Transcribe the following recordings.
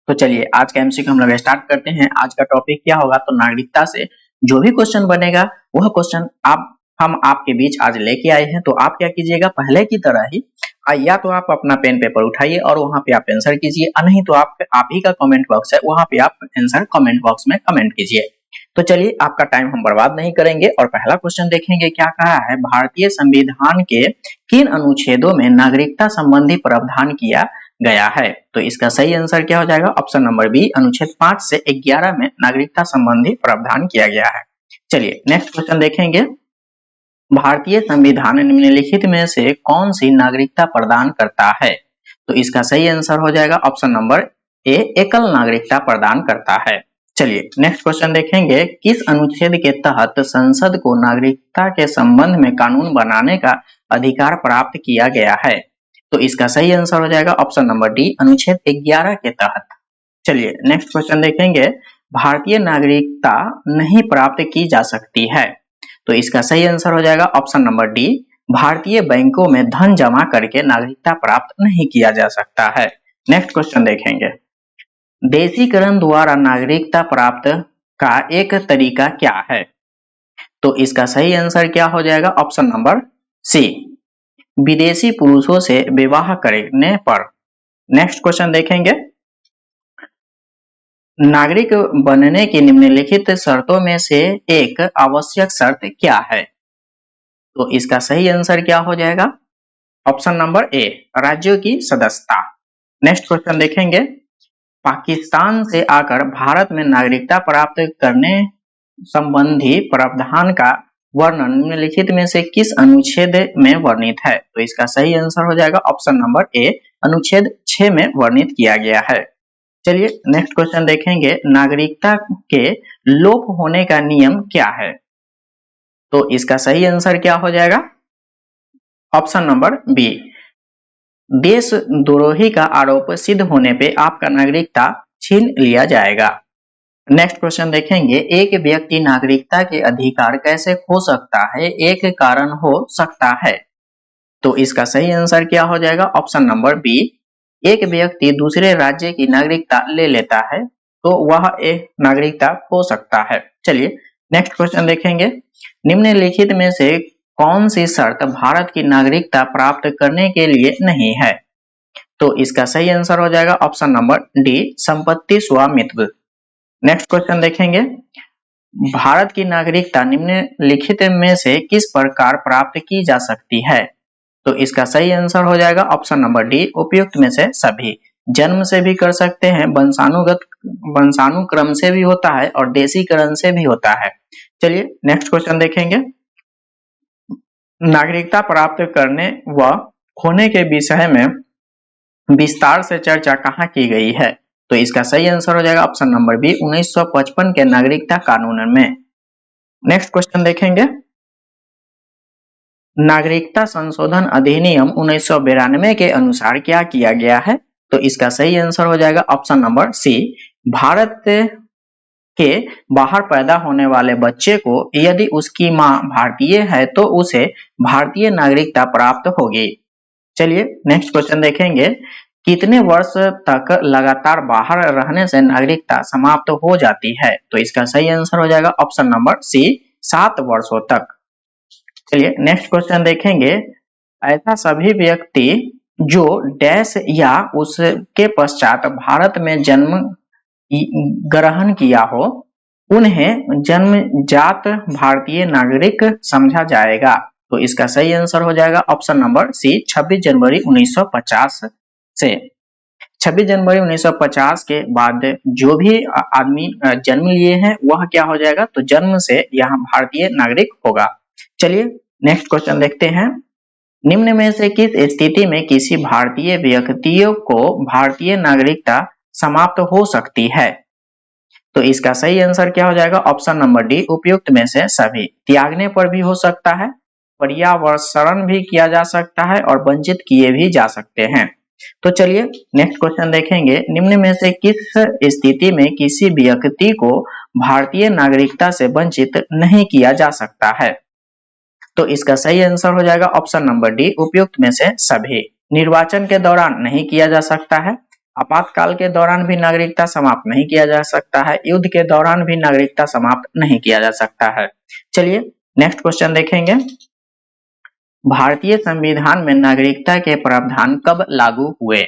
तो चलिए आज का एमसीक्यू हम लोग स्टार्ट करते हैं। आज का टॉपिक क्या होगा, तो नागरिकता से जो भी क्वेश्चन बनेगा वह क्वेश्चन हम आपके बीच आज लेके आए हैं। तो आप क्या कीजिएगा, पहले की तरह ही या तो आप अपना पेन पेपर उठाइए और वहां पे आप आंसर कीजिए, नहीं तो आप ही का कमेंट बॉक्स है, वहां पे आप आंसर कमेंट बॉक्स में कमेंट कीजिए। तो चलिए आपका टाइम हम बर्बाद नहीं करेंगे और पहला क्वेश्चन देखेंगे। क्या कहा है, भारतीय संविधान के किन अनुच्छेदों में नागरिकता संबंधी प्रावधान किया गया है? तो इसका सही आंसर क्या हो जाएगा, ऑप्शन नंबर बी, अनुच्छेद 5 से 11 में नागरिकता संबंधी प्रावधान किया गया है। चलिए नेक्स्ट क्वेश्चन देखेंगे। भारतीय संविधान निम्नलिखित में से कौन सी नागरिकता प्रदान करता है? तो इसका सही आंसर हो जाएगा ऑप्शन नंबर ए, एकल नागरिकता प्रदान करता है। चलिए नेक्स्ट क्वेश्चन देखेंगे। किस अनुच्छेद के तहत संसद को नागरिकता के संबंध में कानून बनाने का अधिकार प्राप्त किया गया है? तो इसका सही आंसर हो जाएगा ऑप्शन नंबर डी, अनुच्छेद 11 के तहत। चलिए नेक्स्ट क्वेश्चन देखेंगे। भारतीय नागरिकता नहीं प्राप्त की जा सकती है? तो इसका सही आंसर हो जाएगा ऑप्शन नंबर डी, भारतीय बैंकों में धन जमा करके नागरिकता प्राप्त नहीं किया जा सकता है। नेक्स्ट क्वेश्चन देखेंगे। देशीकरण द्वारा नागरिकता प्राप्त का एक तरीका क्या है? तो इसका सही आंसर क्या हो जाएगा, ऑप्शन नंबर सी, विदेशी पुरुषों से विवाह करने पर। नेक्स्ट क्वेश्चन देखेंगे। नागरिक बनने की निम्नलिखित शर्तों में से एक आवश्यक शर्त क्या है? तो इसका सही आंसर क्या हो जाएगा, ऑप्शन नंबर ए, राज्यों की सदस्यता। नेक्स्ट क्वेश्चन देखेंगे। पाकिस्तान से आकर भारत में नागरिकता प्राप्त करने संबंधी प्रावधान का वर्णन निम्नलिखित में से किस अनुच्छेद में वर्णित है? तो इसका सही आंसर हो जाएगा ऑप्शन नंबर ए, अनुच्छेद 6 में वर्णित किया गया है। चलिए नेक्स्ट क्वेश्चन देखेंगे। नागरिकता के लोप होने का नियम क्या है? तो इसका सही आंसर क्या हो जाएगा, ऑप्शन नंबर बी, देशद्रोही का आरोप सिद्ध होने पे आपका नागरिकता छीन लिया जाएगा। नेक्स्ट क्वेश्चन देखेंगे। एक व्यक्ति नागरिकता के अधिकार कैसे खो सकता है? एक कारण हो सकता है। तो इसका सही आंसर क्या हो जाएगा, ऑप्शन नंबर बी, एक व्यक्ति दूसरे राज्य की नागरिकता ले लेता है तो वह एक नागरिकता खो सकता है। चलिए नेक्स्ट क्वेश्चन देखेंगे। निम्नलिखित में से कौन सी शर्त भारत की नागरिकता प्राप्त करने के लिए नहीं है? तो इसका सही आंसर हो जाएगा ऑप्शन नंबर डी, संपत्ति स्वामित्व। नेक्स्ट क्वेश्चन देखेंगे। भारत की नागरिकता निम्नलिखित में से किस प्रकार प्राप्त की जा सकती है? तो इसका सही आंसर हो जाएगा ऑप्शन नंबर डी, उपयुक्त में से सभी। जन्म से भी कर सकते हैं, वंशानुक्रम से भी होता है और देशीकरण से भी होता है। चलिए नेक्स्ट क्वेश्चन देखेंगे। नागरिकता प्राप्त करने व खोने के विषय में विस्तार से चर्चा कहाँ की गई है? तो इसका सही आंसर हो जाएगा ऑप्शन नंबर बी, 1955 के नागरिकता कानून में। नेक्स्ट क्वेश्चन देखेंगे। नागरिकता संशोधन अधिनियम 1992 के अनुसार क्या किया गया है? तो इसका सही आंसर हो जाएगा ऑप्शन नंबर सी, भारत के बाहर पैदा होने वाले बच्चे को यदि उसकी मां भारतीय है तो उसे भारतीय नागरिकता प्राप्त होगी। चलिए नेक्स्ट क्वेश्चन देखेंगे। कितने वर्ष तक लगातार बाहर रहने से नागरिकता समाप्त हो जाती है? तो इसका सही आंसर हो जाएगा ऑप्शन नंबर सी, 7 वर्षों तक। चलिए नेक्स्ट क्वेश्चन देखेंगे। ऐसा सभी व्यक्ति जो डैश या उसके पश्चात भारत में जन्म ग्रहण किया हो उन्हें जन्मजात भारतीय नागरिक समझा जाएगा। तो इसका सही आंसर हो जाएगा ऑप्शन नंबर सी, 26 जनवरी 1950 से। 26 जनवरी 1950 के बाद जो भी आदमी जन्म लिए हैं वह क्या हो जाएगा, तो जन्म से यहाँ भारतीय नागरिक होगा। चलिए नेक्स्ट क्वेश्चन देखते हैं। निम्न में से किस स्थिति में किसी भारतीय व्यक्तियों को भारतीय नागरिकता समाप्त हो सकती है? तो इसका सही आंसर क्या हो जाएगा, ऑप्शन नंबर डी, उपयुक्त में से सभी। त्यागने पर भी हो सकता है, पर्यावरण भी किया जा सकता है और वंचित किए भी जा सकते हैं। तो चलिए नेक्स्ट क्वेश्चन देखेंगे। निम्न में से किस स्थिति में किसी व्यक्ति को भारतीय नागरिकता से वंचित नहीं किया जा सकता है? तो इसका सही आंसर हो जाएगा ऑप्शन नंबर डी, उपयुक्त में से सभी। निर्वाचन के दौरान नहीं किया जा सकता है, आपातकाल के दौरान भी नागरिकता समाप्त नहीं किया जा सकता है, युद्ध के दौरान भी नागरिकता समाप्त नहीं किया जा सकता है। चलिए नेक्स्ट क्वेश्चन देखेंगे। भारतीय संविधान में नागरिकता के प्रावधान कब लागू हुए?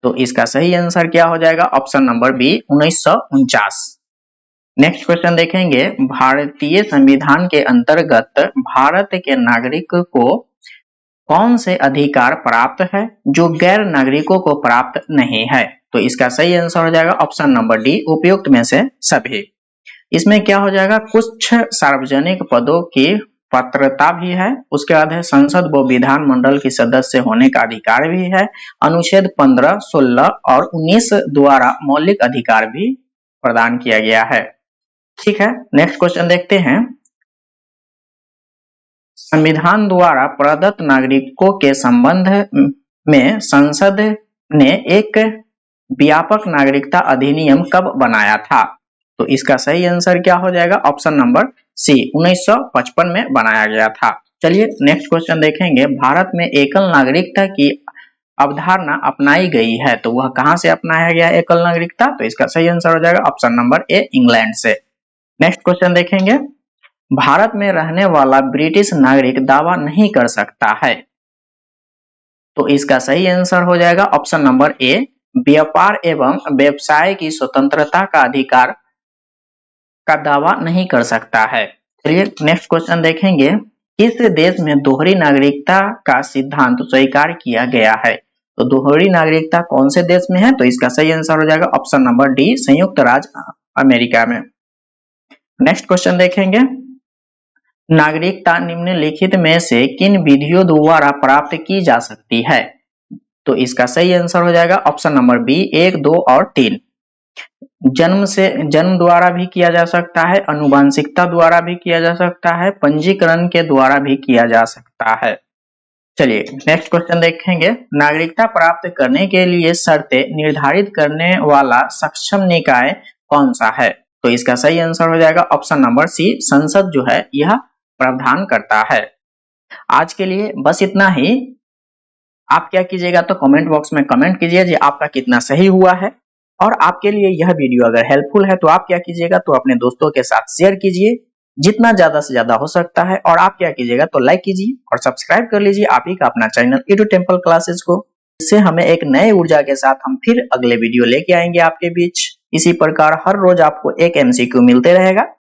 तो इसका सही आंसर क्या हो जाएगा? Option number B 1949। Next question देखेंगे। भारतीय संविधान के अंतर्गत भारत के नागरिक को कौन से अधिकार प्राप्त है जो गैर नागरिकों को प्राप्त नहीं है? तो इसका सही आंसर हो जाएगा ऑप्शन नंबर डी, उपयुक्त में से सभी। इसमें क्या हो जाएगा? कुछ सार्वजनिक पदों की पात्रता भी है, उसके बाद है संसद व विधानमंडल की सदस्य होने का अधिकार भी है, अनुच्छेद 15, 16 और 19 द्वारा मौलिक अधिकार भी प्रदान किया गया है। ठीक है, नेक्स्ट क्वेश्चन देखते हैं। संविधान द्वारा प्रदत्त नागरिकों के संबंध में संसद ने एक व्यापक नागरिकता अधिनियम कब बनाया था? तो इसका सही आंसर क्या हो जाएगा? ऑप्शन नंबर सी 1955 में बनाया गया था। चलिए नेक्स्ट क्वेश्चन देखेंगे। भारत में एकल नागरिकता की अवधारणा अपनाई गई है, तो वह कहां से अपनाया गया एकल नागरिकता? तो इसका सही आंसर हो जाएगा ऑप्शन नंबर ए, इंग्लैंड से। नेक्स्ट क्वेश्चन देखेंगे। भारत में रहने वाला ब्रिटिश नागरिक दावा नहीं कर सकता है, तो इसका सही आंसर हो जाएगा ऑप्शन नंबर ए, व्यापार एवं व्यवसाय की स्वतंत्रता का अधिकार का दावा नहीं कर सकता है। चलिए नेक्स्ट क्वेश्चन देखेंगे। किस देश में दोहरी नागरिकता का सिद्धांत स्वीकार किया गया है? तो दोहरी नागरिकता कौन से देश में है? तो इसका सही आंसर हो जाएगा ऑप्शन नंबर डी, संयुक्त राज्य अमेरिका में। नेक्स्ट क्वेश्चन देखेंगे। नागरिकता निम्नलिखित में से किन विधियों द्वारा प्राप्त की जा सकती है? तो इसका सही आंसर हो जाएगा ऑप्शन नंबर बी, 1, 2 और 3। जन्म द्वारा भी किया जा सकता है, अनुवांशिकता द्वारा भी किया जा सकता है, पंजीकरण के द्वारा भी किया जा सकता है। चलिए नेक्स्ट क्वेश्चन देखेंगे। नागरिकता प्राप्त करने के लिए शर्तें निर्धारित करने वाला सक्षम निकाय कौन सा है? तो इसका सही आंसर हो जाएगा ऑप्शन नंबर सी, संसद जो है यह प्रावधान करता है। आज के लिए बस इतना ही। आप क्या कीजिएगा तो कमेंट बॉक्स में कमेंट कीजिए जी आपका कितना सही हुआ है, और आपके लिए यह वीडियो अगर हेल्पफुल है तो आप क्या कीजिएगा तो अपने दोस्तों के साथ शेयर कीजिए जितना ज्यादा से ज्यादा हो सकता है, और आप क्या कीजिएगा तो लाइक कीजिए और सब्सक्राइब कर लीजिए आप ही का अपना चैनल एडू टेंपल क्लासेस को। इससे हमें एक नए ऊर्जा के साथ हम फिर अगले वीडियो लेके आएंगे आपके बीच। इसी प्रकार हर रोज आपको एक MCQ मिलते रहेगा।